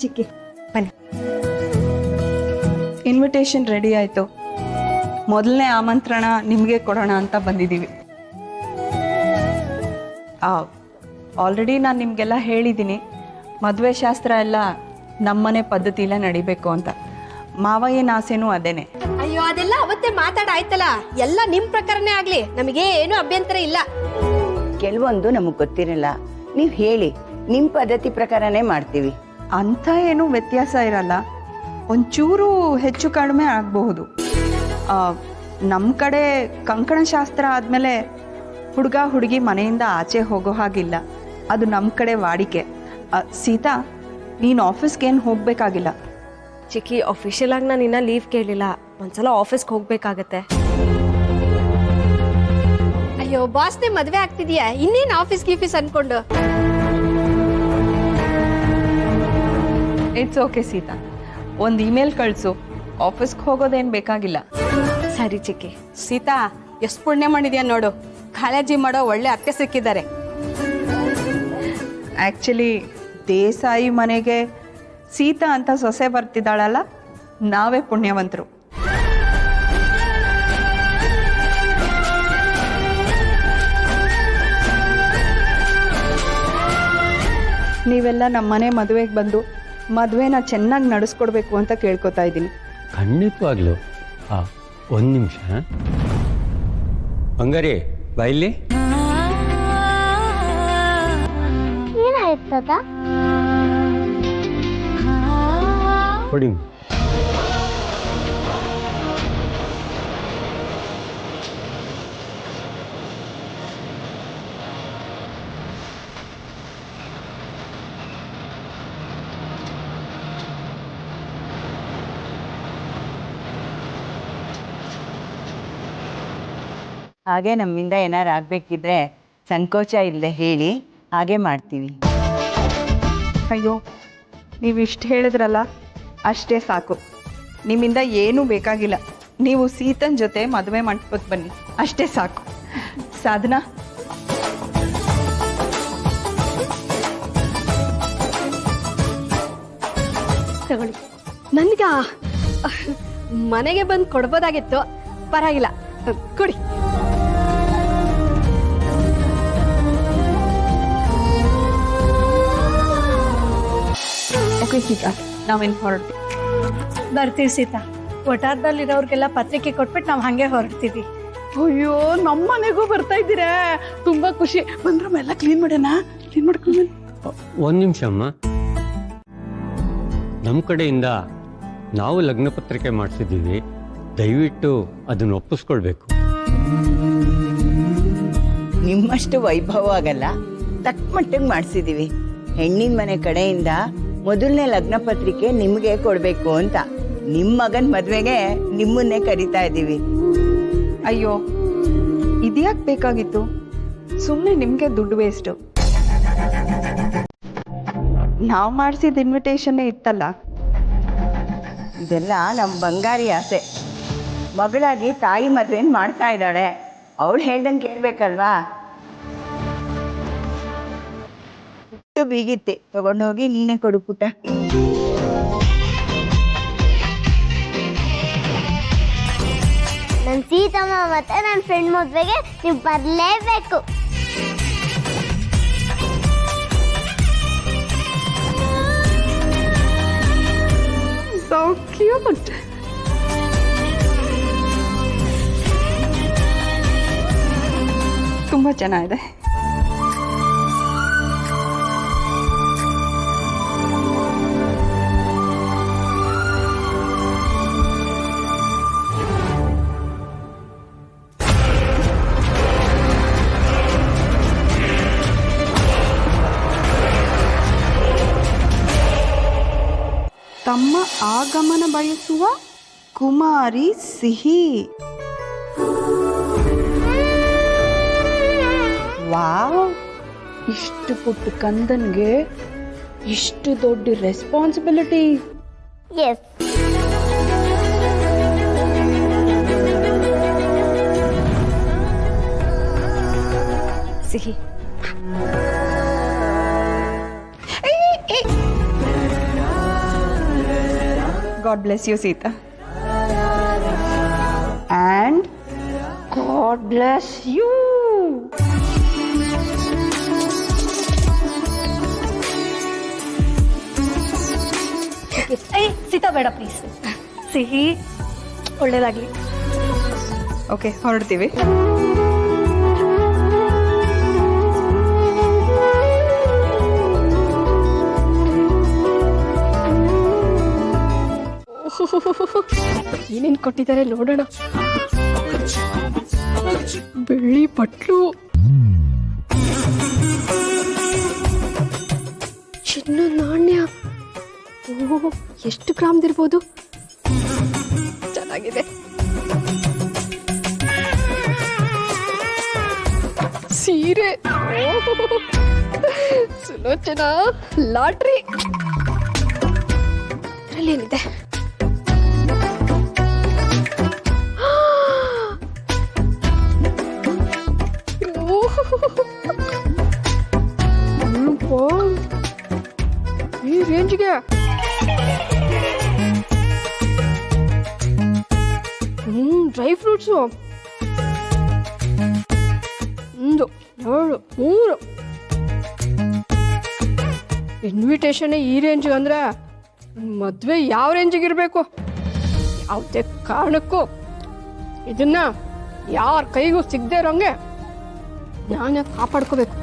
ಚಿಕ್ಕಿ ಬನ್ನಿ. Invitation ready ಆಯಿತು. ಮೊದಲನೇ ಆಮಂತ್ರಣ ನಿಮಗೆ ಕೊಡೋಣ ಅಂತ ಬಂದಿದ್ದೀವಿ. ಆಲ್ರೆಡಿ ನಾನು ನಿಮಗೆಲ್ಲ ಹೇಳಿದ್ದೀನಿ, ಮದುವೆ ಶಾಸ್ತ್ರ ಎಲ್ಲ ನಮ್ಮನೆ ಪದ್ಧತಿಲೇ ನಡಿಬೇಕು ಅಂತ. ಮಾವಯ್ಯನ ಆಸೆನೂ ಅದೇನೆ. ಅಯ್ಯೋ ಅದೆಲ್ಲ ಅವತ್ತೇ ಮಾತಾಡಾಯ್ತಲ್ಲ, ಎಲ್ಲ ನಿಮ್ ಪ್ರಕಾರನೇ ಆಗ್ಲಿ, ನಮಗೆ ಏನು ಅಭ್ಯಂತರ ಇಲ್ಲ. ಕೆಲವೊಂದು ನಮಗೆ ಗೊತ್ತಿರಲ್ಲ, ನೀವು ಹೇಳಿ, ನಿಮ್ಮ ಪದ್ಧತಿ ಪ್ರಕಾರನೇ ಮಾಡ್ತೀವಿ. ಅಂಥ ಏನೂ ವ್ಯತ್ಯಾಸ ಇರಲ್ಲ, ಒಂಚೂರು ಹೆಚ್ಚು ಕಡಿಮೆ ಆಗಬಹುದು. ನಮ್ಮ ಕಡೆ ಕಂಕಣ ಶಾಸ್ತ್ರ ಆದಮೇಲೆ ಹುಡುಗ ಹುಡುಗಿ ಮನೆಯಿಂದ ಆಚೆ ಹೋಗೋ ಹಾಗಿಲ್ಲ, ಅದು ನಮ್ಮ ಕಡೆ ವಾಡಿಕೆ. ಸೀತಾ, ನೀನು ಆಫೀಸ್ಗೆ ಏನು ಹೋಗಬೇಕಾಗಿಲ್ಲ. ಚಿಕ್ಕಿ, ಅಫಿಷಿಯಲ್ ಆಗಿ ನಾನು ಇನ್ನ ಲೀವ್ ಕೇಳಿಲ್ಲ, ಒಂದ್ಸಲ ಆಫೀಸ್ಗೆ ಹೋಗ್ಬೇಕಾಗತ್ತೆ. ಅಯ್ಯೋ ಬಾಸ್ನೇ ಮದ್ವೆ ಆಗ್ತಿದ್ಯಾ, ಇನ್ನೇನು ಆಫೀಸ್ ಗೀಫೀಸ್ ಅನ್ಕೊಂಡು. ಇಟ್ಸ್ ಓಕೆ ಸೀತಾ, ಒಂದು ಇಮೇಲ್ ಕಳಿಸು, ಆಫೀಸ್ಗೆ ಹೋಗೋದೇನು ಬೇಕಾಗಿಲ್ಲ. ಸರಿ ಚಿಕ್ಕಿ. ಸೀತಾ, ಎಷ್ಟು ಪುಣ್ಯ ಮಾಡಿದ್ಯಾ ನೋಡು, ಕಾಳಜಿ ಮಾಡೋ ಒಳ್ಳೆ ಅತ್ತೆ ಸಿಕ್ಕಿದ್ದಾರೆ. ಆ್ಯಕ್ಚುಲಿ ದೇಸಾಯಿ ಮನೆಗೆ ಸೀತಾ ಅಂತ ಸೊಸೆ ಬರ್ತಿದ್ದಾಳಲ್ಲ, ನಾವೇ ಪುಣ್ಯವಂತರು. ನೀವೆಲ್ಲ ನಮ್ಮನೆ ಮದುವೆಗೆ ಬಂದು ಮದುವೆನ ಚೆನ್ನಾಗಿ ನಡೆಸ್ಕೊಡ್ಬೇಕು ಅಂತ ಕೇಳ್ಕೊತಾ ಇದ್ದೀನಿ. ಖಂಡಿತವಾಗ್ಲು. ಒಂದು ನಿಮಿಷ ಬಂಗಾರಿ, ಬಾಯಿಲಿ. ಏನಾಯ್ತದ? ಕೊಡಿ. ಹಾಗೆ ನಮ್ಮಿಂದ ಏನಾರು ಆಗಬೇಕಿದ್ರೆ ಸಂಕೋಚ ಇಲ್ಲದೆ ಹೇಳಿ, ಹಾಗೆ ಮಾಡ್ತೀವಿ. ಅಯ್ಯೋ, ನೀವು ಇಷ್ಟು ಹೇಳಿದ್ರಲ್ಲ, ಅಷ್ಟೇ ಸಾಕು. ನಿಮ್ಮಿಂದ ಏನೂ ಬೇಕಾಗಿಲ್ಲ, ನೀವು ಸೀತನ್ ಜೊತೆ ಮದುವೆ ಮಂಟಪಕ್ಕೆ ಬನ್ನಿ, ಅಷ್ಟೇ ಸಾಕು. ಸಾಧನಾ, ತಗೊಳ್ಳಿ. ನನ್ಗ ಮನೆಗೆ ಬಂದು ಕೊಡ್ಬೋದಾಗಿತ್ತು, ಪರವಾಗಿಲ್ಲ, ಕೊಡಿ. ಓಕೆ ಸೀತಾ, ನಾವೇನು ಹೊರಡ್ತೀವಿ. ಬರ್ತೀವಿ ಸೀತಾ. ಒಟಾರದಲ್ಲಿರೋರ್ಗೆಲ್ಲ ಪತ್ರಿಕೆ ಕೊಟ್ಬಿಟ್ಟು ನಾವು ಹಾಗೆ ಹೊರಡ್ತೀವಿ. ಅಯ್ಯೋ, ನಮ್ಮ ಮನೆಗೂ ಬರ್ತಾ ಇದ್ದೀರಾ, ತುಂಬಾ ಖುಷಿ. ಬಂದ್ರಮ್ಮ ಎಲ್ಲ ಕ್ಲೀನ್ ಮಾಡೋಣ, ಕ್ಲೀನ್ ಮಾಡ್ಕೊಂಡು. ಒಂದು ನಿಮಿಷ ಅಮ್ಮ, ನಮ್ಮ ಕಡೆಯಿಂದ ನಾವು ಲಗ್ನ ಪತ್ರಿಕೆ ಮಾಡಿಸಿದ್ದೀವಿ, ದಯವಿಟ್ಟು ಅದನ್ನು ಒಪ್ಪಿಸ್ಕೊಳ್ಬೇಕು. ನಿಮ್ಮಷ್ಟು ವೈಭವ ಆಗಲ್ಲ, ತಕ್ಕ ಮಟ್ಟಿಗೆ ಮಾಡಿಸಿದ್ದೀವಿ. ಹೆಣ್ಣಿನ ಮನೆ ಕಡೆಯಿಂದ ಮೊದಲನೇ ಲಗ್ನ ಪತ್ರಿಕೆ ನಿಮಗೆ ಕೊಡಬೇಕು ಅಂತ. ನಿಮ್ಮ ಮಗನ ಮದುವೆಗೆ ನಿಮ್ಮನ್ನೇ ಕರಿತಾ ಇದ್ದೀವಿ. ಅಯ್ಯೋ, ಇದ್ಯಾಕೆ ಬೇಕಾಗಿತ್ತು? ಸುಮ್ಮನೆ ನಿಮಗೆ ದುಡ್ಡು ವೇಸ್ಟು. ನಾವು ಮಾಡಿಸಿದ ಇನ್ವಿಟೇಷನ್ನೇ ಇತ್ತಲ್ಲ. ಇದೆಲ್ಲ ನಮ್ಮ ಬಂಗಾರಿ ಆಸೆ. ಮಗಳಾಗಿ ತಾಯಿ ಮದುವೆನ ಮಾಡ್ತಾ ಇದ್ದಾಳೆ, ಅವಳು ಹೇಳ್ದಂಗೆ ಕೇಳಬೇಕಲ್ವಾ. ಬೀಗಿತ್ತೆ, ತಗೊಂಡೋಗಿ ನೀನೇ ಕೊಡು ಪುಟ್ಟ. ನನ್ನ ಸೀತಮ್ಮ ಮತ್ತೆ ನನ್ನ ಫ್ರೆಂಡ್ ಮದುವೆಗೆ ನೀವು ಬರಲೇಬೇಕು. So cute. ತುಂಬ ಚೆನ್ನಾಗಿದೆ. ತಮ್ಮ ಆಗಮನ ಬಯಸುವ ಕುಮಾರಿ ಸಿಹಿ. ವಾವ್, ಇಷ್ಟು ಪುಟ್ಟ ಕಂದನ್ಗೆ ಇಷ್ಟು ದೊಡ್ಡ ರೆಸ್ಪಾನ್ಸಿಬಿಲಿಟಿ. ಎಸ್, ಸಿಹಿ. God bless you, Sita. And God bless you. ಏಯ್ ಸೀತಾ ಬೇಡ ಪ್ಲೀಸ್. ಸಿಹಿ ಒಳ್ಳೇದಾಗ್ಲಿ. ಓಕೆ, ಹೊರಡ್ತೀವಿ. ಏನೇನು ಕೊಟ್ಟಿದ್ದಾರೆ ನೋಡೋಣ. ಬೆಳ್ಳಿ ಬಟ್ಲು, ಚಿನ್ನದ ನಾಣ್ಯ. ಓಹ್, ಎಷ್ಟು ಗ್ರಾಮ್ದಿರ್ಬೋದು? ಚೆನ್ನಾಗಿದೆ. ಸೀರೆ, ಸುಲೋಚನಾ, ಲಾಟ್ರಿ. ಏನಿದೆ? ಈ ರೇಂಜ್ಗೆ ಡ್ರೈ ಫ್ರೂಟ್ಸು 1 2 3. ಇನ್ವಿಟೇಷನ್ ಈ ರೇಂಜ್ಗೆ ಅಂದ್ರೆ ಮದುವೆ ಯಾವ ರೇಂಜಿಗೆ ಇರಬೇಕು? ಯಾವುದೇ ಕಾರಣಕ್ಕೂ ಇದನ್ನ ಯಾರ ಕೈಗೂ ಸಿಗದೆ ಇರೋಂಗೆ ನಾನು ಕಾಪಾಡ್ಕೋಬೇಕು.